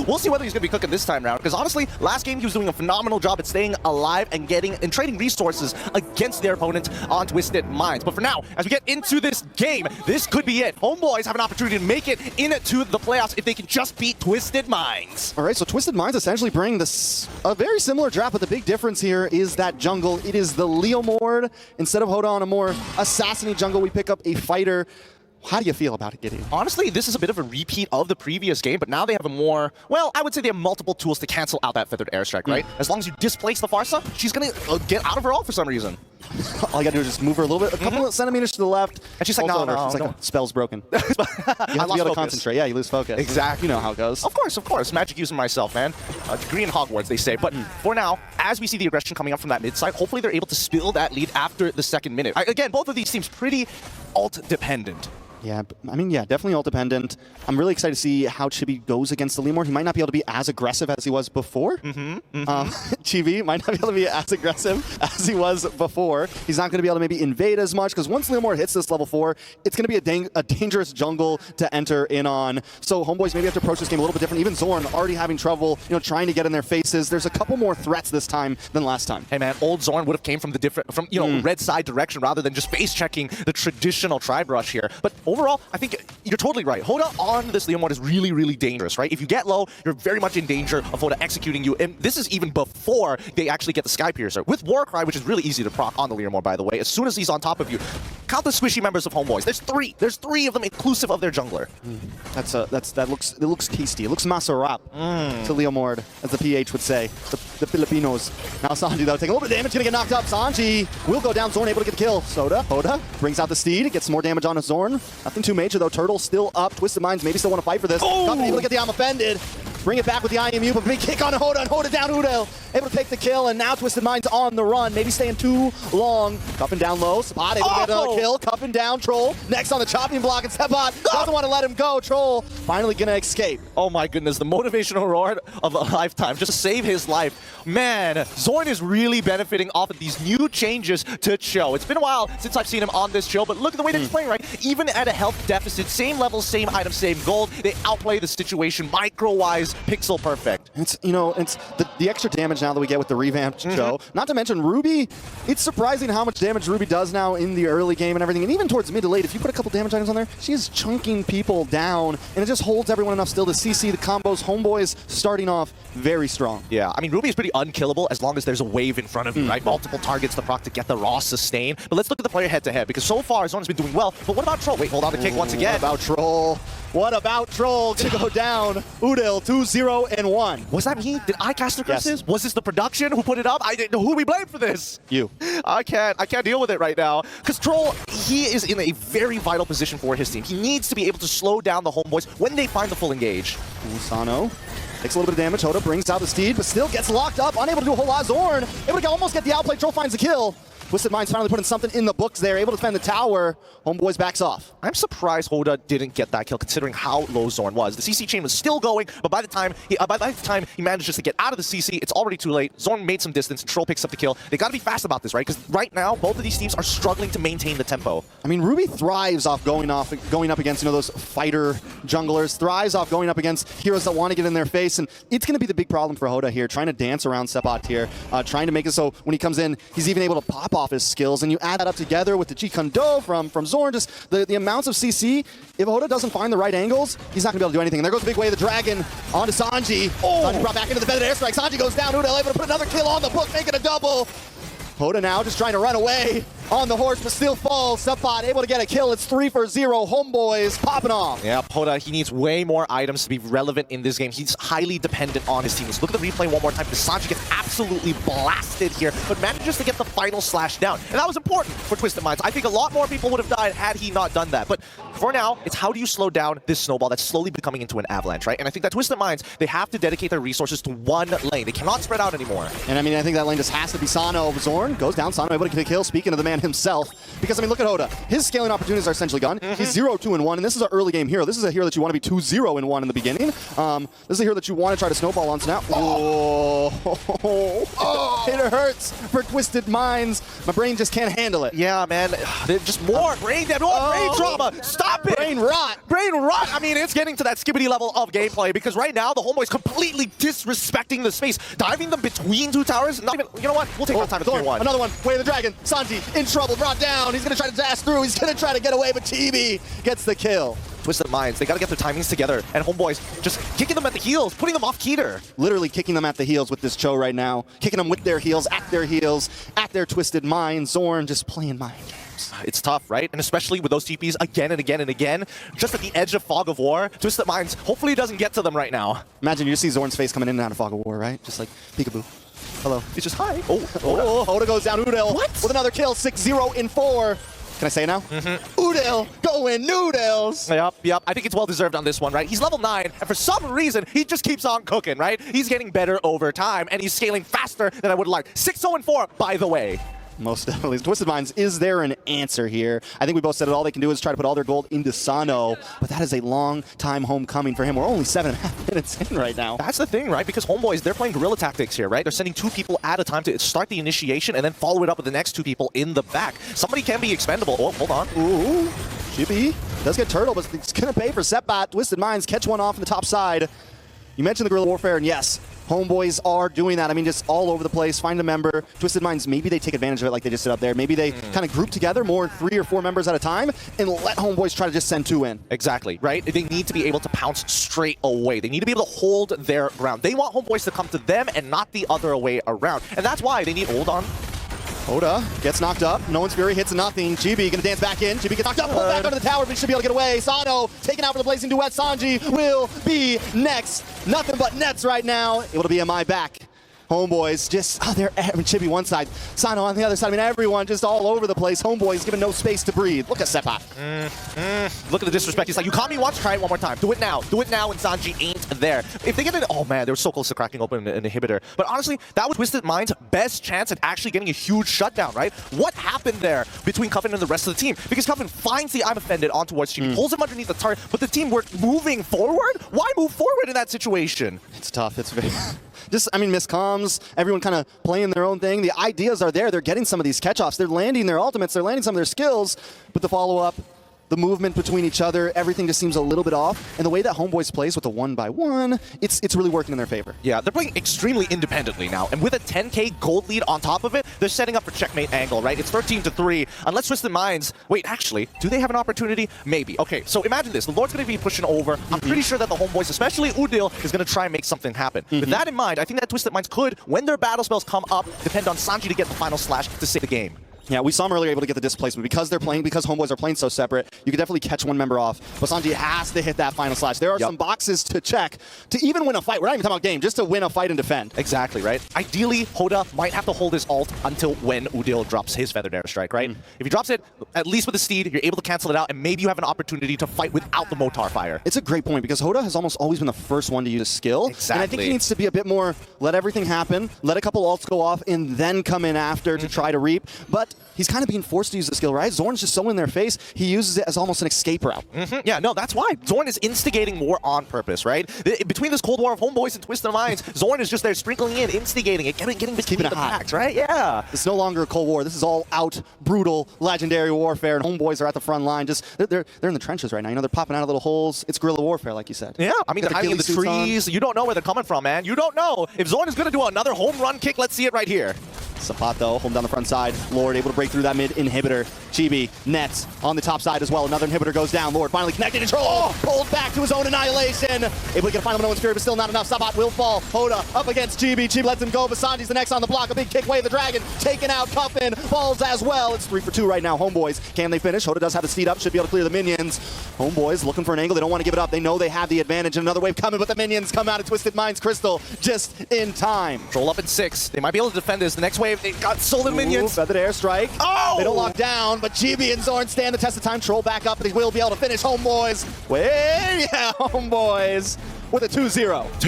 We'll see whether he's going to be cooking this time around, because honestly, last game he was doing a phenomenal job at staying alive and trading resources against their opponent on Twisted Minds. But for now, as we get into this game, this could be it. HomeBois have an opportunity to make it into the playoffs if they can just beat Twisted Minds. All right, so Twisted Minds essentially bring this a very similar draft, but the big difference here is that jungle. It is the Leomord. Instead of Hoda on a more assassin-y jungle, we pick up a fighter. How do you feel about it, Gideon? Honestly, this is a bit of a repeat of the previous game, but now they have a more, well, I would say they have multiple tools to cancel out that feathered airstrike, right? As long as you displace the Farsa, she's going to get out of her ult for some reason. All you got to do is just move her a little bit, a couple of centimeters to the left. And she's like, no. She's like, spell's broken. You have to be able to concentrate. Yeah, you lose focus. Exactly. You know how it goes. Of course. Magic using myself, man. Degree in Hogwarts, they say. But for now, as we see the aggression coming up from that mid side, hopefully they're able to spill that lead after the second minute. Again, both of these teams pretty ult-dependent. Yeah, I mean, definitely ult-dependent. I'm really excited to see how Chibi goes against the Leomord. He might not be able to be as aggressive as he was before. Chibi might not be able to be as aggressive as he was before. He's not going to be able to maybe invade as much, because once Leomord hits this level 4, it's going to be a dangerous jungle to enter in on. So HomeBois maybe have to approach this game a little bit different. Even Zorn already having trouble, trying to get in their faces. There's a couple more threats this time than last time. Hey man, old Zorn would have came from the red side direction rather than just face checking the traditional tribe rush here. But overall, I think you're totally right. Hoda on this Leomord is really, really dangerous, right? If you get low, you're very much in danger of Hoda executing you. And this is even before they actually get the Sky Piercer. With Warcry, which is really easy to proc on the Leomord, by the way, as soon as he's on top of you, count the squishy members of HomeBois. There's three. There's 3 of them, inclusive of their jungler. It looks tasty. It looks masarap to Leomord, as the PH would say. The Filipinos. Now Sanji, though, taking a little bit of damage, gonna get knocked up. Sanji will go down. Zorn able to get the kill. Hoda brings out the Steed, gets some more damage on his Zorn. Nothing too major, though. Turtle still up. Twisted Minds maybe still want to fight for this. Cuffin able to get the arm offended. Bring it back with the IMU, but big kick on Hoda, and Hoda down Udel. Able to take the kill, and now Twisted Minds on the run. Maybe staying too long. Cuffin down low. Spot able to get another kill. Cuffin down. Troll next on the chopping block, and Sepot doesn't want to let him go. Troll finally gonna escape. Oh my goodness, the motivational reward of a lifetime. Just to save his life. Man, Zorn is really benefiting off of these new changes to Cho. It's been a while since I've seen him on this Cho, but look at the way that he's playing, right? Even at a health deficit, same level, same item, same gold, they outplay the situation micro-wise, pixel perfect. It's the extra damage now that we get with the revamped Cho. Not to mention Ruby. It's surprising how much damage Ruby does now in the early game and everything. And even towards mid to late, if you put a couple damage items on there, she is chunking people down, and it just holds everyone enough still to CC the combos. HomeBois starting off very strong. Yeah, I mean, Ruby is pretty unkillable as long as there's a wave in front of you, right? Multiple targets to proc to get the raw sustain. But let's look at the player head-to-head, because so far, Zorn has been doing well. But what about Troll? Wait, hold on, the kick once again. What about Troll? Gonna go down. Udil 2-0-1. Was that me? Did I cast the curses? Yes. Was this the production who put it up? I didn't know. Who do we blame for this? You. I can't deal with it right now. Because Troll, he is in a very vital position for his team. He needs to be able to slow down the HomeBois when they find the full engage. Usano takes a little bit of damage. Hoda brings out the Steed, but still gets locked up. Unable to do a whole lot. Zorn able to almost get the outplay. Troll finds the kill. Twisted Minds finally putting something in the books there, able to defend the tower. HomeBois backs off. I'm surprised Hoda didn't get that kill, considering how low Zorn was. The CC chain was still going, but by the time he manages to get out of the CC, it's already too late. Zorn made some distance, and Troll picks up the kill. They gotta be fast about this, right? Because right now, both of these teams are struggling to maintain the tempo. I mean, Ruby thrives off going up against those fighter junglers, thrives off going up against heroes that want to get in their face, and it's gonna be the big problem for Hoda here, trying to dance around Sepot here, trying to make it so when he comes in, he's even able to pop off his skills, and you add that up together with the G-Kundo from Zorn, just the amounts of CC. If Hoda doesn't find the right angles, he's not going to be able to do anything. And there goes the big way of the dragon onto Sanji. Sanji brought back into the feathered airstrike. Sanji goes down. Udel able to put another kill on the book, making a double. Hoda now just trying to run away on the horse, but still falls. Sepot able to get a kill. It's 3-0. HomeBois popping off. Yeah, Hoda, he needs way more items to be relevant in this game. He's highly dependent on his teammates. Look at the replay one more time, because Sanji gets absolutely blasted here, but manages to get the final slash down. And that was important for Twisted Minds. I think a lot more people would have died had he not done that. But for now, it's how do you slow down this snowball that's slowly becoming into an avalanche, right? And I think that Twisted Minds, they have to dedicate their resources to one lane. They cannot spread out anymore. And I mean, I think that lane just has to be Sano. Zorn goes down. Sano able to get a kill. Speaking of the man man himself. Because, I mean, look at Hoda. His scaling opportunities are essentially gone. He's 0-2-1, and this is an early game hero. This is a hero that you want to be 2-0-1 in the beginning. This is a hero that you want to try to snowball on. So now, it hurts for Twisted Minds. My brain just can't handle it. Yeah, man. Just more brain damage, more brain trauma. Stop it. Brain rot. Brain rot. I mean, it's getting to that skibbity level of gameplay because right now the HomeBois completely disrespecting the space, diving them between two towers. Not even. You know what? We'll take our time to 3-1. Another one. Way of the Dragon. Sanji in trouble. Brought down. He's gonna try to dash through. He's gonna try to get away, but Chibi gets the kill. Twisted Minds, they gotta get their timings together, and HomeBois just kicking them at the heels, putting them off Keter. Literally kicking them at the heels with this Cho right now. Kicking them with their heels, at their Twisted Minds. Zorn just playing mind games. It's tough, right? And especially with those TPs again and again and again, just at the edge of Fog of War, Twisted Minds, hopefully it doesn't get to them right now. Imagine you see Zorn's face coming in and out of Fog of War, right? Just like, peekaboo. Hello. He's just, hi. Hoda goes down. Udel with another kill, 6-0 in 4. Can I say it now? Udel going noodles. Yep. I think it's well-deserved on this one, right? He's level 9, and for some reason, he just keeps on cooking, right? He's getting better over time, and he's scaling faster than I would like. 6-0-4, by the way. Most definitely. Twisted Minds, is there an answer here? I think we both said it. All they can do is try to put all their gold into Sano, but that is a long time homecoming for him. We're only 7.5 minutes in right now. That's the thing, right? Because HomeBois, they're playing guerrilla tactics here, right? They're sending 2 people at a time to start the initiation and then follow it up with the next 2 people in the back. Somebody can be expendable. Oh, hold on. Ooh, Chibi does get turtle, but it's going to pay for Setbot. Twisted Minds catch one off on the top side. You mentioned the guerrilla warfare, and yes, HomeBois are doing that. I mean, just all over the place. Find a member. Twisted Minds, maybe they take advantage of it like they just did up there. Maybe they kind of group together more 3 or 4 members at a time and let HomeBois try to just send 2 in. Exactly, right? They need to be able to pounce straight away. They need to be able to hold their ground. They want HomeBois to come to them and not the other way around. And that's why they need hold on. Hoda gets knocked up. No One's Fury hits nothing. Chibi gonna dance back in. Chibi gets knocked up. Pulled back onto the tower, but he should be able to get away. Sano taken out for the blazing duet. Sanji will be next. Nothing but nets right now. Able to be MI back. HomeBois just, they're Chibi one side, Sano on the other side. I mean, everyone just all over the place. HomeBois given no space to breathe. Look at Seppa. Look at the disrespect. He's like, you caught me once, try it one more time. Do it now. Do it now, and Sanji ain't there. If they get it, oh man, they were so close to cracking open an inhibitor. But honestly, that was Twisted Minds' best chance at actually getting a huge shutdown, right? What happened there between Coven and the rest of the team? Because Coven finds the I'm offended on towards Chibi, pulls him underneath the turret, but the team were moving forward? Why move forward in that situation? It's tough. It's very... Just, I mean, miscomms, everyone kind of playing their own thing. The ideas are there. They're getting some of these catch-offs. They're landing their ultimates. They're landing some of their skills. But the follow-up, the movement between each other, everything just seems a little bit off. And the way that HomeBois plays with the 1-by-1, it's really working in their favor. Yeah, they're playing extremely independently now. And with a 10K gold lead on top of it, they're setting up for checkmate angle, right? It's 13-3. Unless Twisted Minds... Wait, actually, do they have an opportunity? Maybe. Okay, so imagine this. The Lord's going to be pushing over. I'm pretty sure that the HomeBois, especially Udil, is going to try and make something happen. With that in mind, I think that Twisted Minds could, when their battle spells come up, depend on Sanji to get the final slash to save the game. Yeah, we saw him earlier able to get the displacement. Because they're playing, because HomeBois are playing so separate, you can definitely catch one member off. But Sanji has to hit that final slash. There are some boxes to check to even win a fight. We're not even talking about game, just to win a fight and defend. Exactly, right? Ideally, Hoda might have to hold his ult until when Udil drops his Feathered Airstrike, right? If he drops it, at least with the Steed, you're able to cancel it out, and maybe you have an opportunity to fight without the Motar fire. It's a great point, because Hoda has almost always been the first one to use a skill. Exactly. And I think he needs to be a bit more, let everything happen, let a couple ults go off, and then come in after to try to reap. But he's kind of being forced to use the skill, right? Zorn's just so in their face, he uses it as almost an escape route. Yeah, no, that's why. Zorn is instigating war on purpose, right? Between this Cold War of HomeBois and Twisted Minds, Zorn is just there sprinkling in, instigating it, getting between the packs, right? Yeah. It's no longer a Cold War. This is all out, brutal, legendary warfare, and HomeBois are at the front line. Just they're in the trenches right now. You know, they're popping out of little holes. It's guerrilla warfare, like you said. Yeah, I mean, they're hiding in the trees. You don't know where they're coming from, man. You don't know. If Zorn is going to do another home run kick, let's see it right here. Sapato, home down the front side. Lord able to break through that mid inhibitor. Chibi, nets on the top side as well. Another inhibitor goes down. Lord finally connected. Control. Pulled back to his own annihilation. Able to get a final No One's Fury, but still not enough. Sabat will fall. Hoda up against Chibi. Chibi lets him go. Basanji's the next on the block. A big kick, Way of the Dragon. Taken out. Cuffin falls as well. It's 3 for 2 right now. HomeBois, can they finish? Hoda does have the Steed up. Should be able to clear the minions. HomeBois looking for an angle. They don't want to give it up. They know they have the advantage. And another wave coming, but the minions come out of Twisted Minds Crystal just in time. Troll up in 6. They might be able to defend this. The next wave, they got sold minions. Feathered Airstrike. Oh! They don't lock down, but Chibi and Zorn stand the test of time. Troll back up, but they will be able to finish. HomeBois. Yeah, HomeBois with a 2-0.